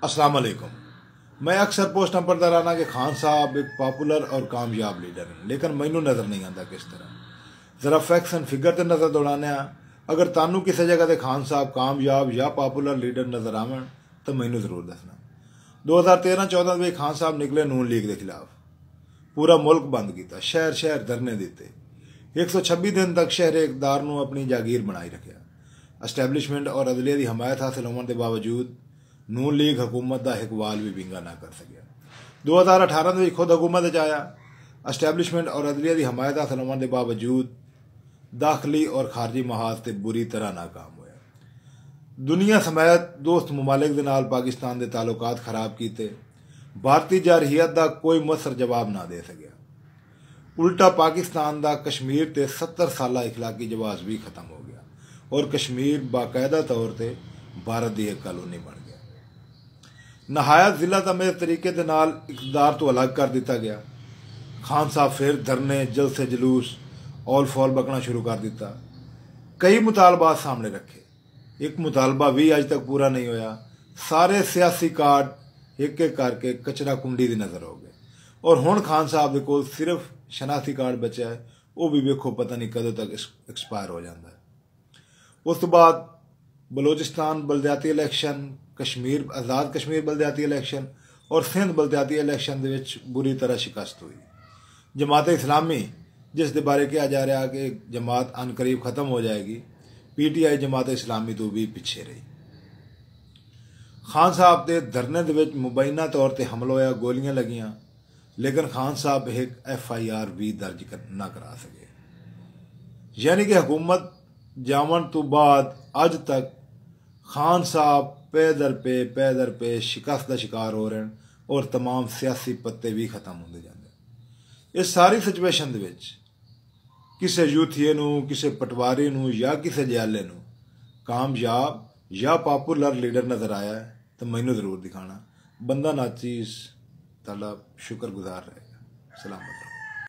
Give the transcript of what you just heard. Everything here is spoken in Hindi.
अस्सलाम वालेकुम। मैं अक्सर पोस्टां पढ़ता रहना कि खान साहब एक पॉपुलर और कामयाब लीडर हैं, लेकिन मैनू नज़र नहीं आता किस तरह। ज़रा फैक्ट्स एंड फिगर ते नज़र दौड़ाने। अगर तानू किसी जगह ते खान साहब कामयाब या पॉपुलर लीडर नज़र आवन तो मैनू जरूर दसना। 2013-14 में खान साहब निकले नून लीग के खिलाफ, पूरा मुल्क बंद किया, शहर शहर धरने दिते, 126 दिन तक शहर इकदार नू अपनी जागीर बनाई रखा। एस्टैबलिशमेंट और अदलिया की हमायत हासिल होने के बावजूद नून लीग हुकूमत का एक वाल भी विंगा ना कर सकिया। 2018 में खुद हुकूमत आया। एस्टैबलिशमेंट और अदलिया की हमायत हासिल होने के बावजूद दाखिली और खारजी महाज से बुरी तरह नाकाम होया। दुनिया समेत दोस्त मुमालिक दे नाल पाकिस्तान के ताल्लुकात खराब किए। भारतीय जारहीयत का कोई मुअस्सर जवाब ना दे सकिया। उल्टा पाकिस्तान का कश्मीर ते 70 साला इखलाकी जवाब भी खत्म हो गया और कश्मीर बाकायदा तौर पर भारत की एक कॉलोनी बन गया। नहायत जिला तमेज तरीके के नाल इकतदार तो अलग कर दिता गया। खान साहब फिर धरने, जलसे जुलूस, ऑल फॉल बकना शुरू कर दिता। कई मुतालबात सामने रखे, एक मुतालबा भी अज तक पूरा नहीं होया। सारे सियासी कार्ड एक एक करके कचरा कुंडी की नज़र हो गए और हुण खान साहब के कोल सिर्फ शनाख्ती कार्ड बचा है, वो भी वेखो पता नहीं कदों तक एक्सपायर हो जाता है। उस तो बाद बलोचिस्तान बलदियाती इलैक्शन, कश्मीर आज़ाद कश्मीर बलदियाती इलैक्शन और सिंध बलदियाती इलैक्शन बुरी तरह शिकस्त हुई। जमात इस्लामी जिस दे बारे कहा जा रहा कि जमात अनकरीब ख़त्म हो जाएगी, PTI जमात इस्लामी तो भी पिछे रही। खान साहब के धरने दे मुबैना तौर पर हमला होया, गोलियां लगियां, लेकिन खान साहब एक FIR भी दर्ज ना करा सके। यानी कि हुकूमत जावन तो बाद अज तक खान साहब पैदर पे शिकस्त का शिकार हो रहे हैं और तमाम सियासी पत्ते भी खत्म होते जाते। इस सारी सिचुएशन किसी यूथिए नू, किसी पटवारी नू या किसी जयाले नू कामयाब या पॉपुलर लीडर नज़र आया है तो मैनू जरूर दिखाना। बंदा नाचीज ताला शुक्रगुजार रहेगा। सलामत।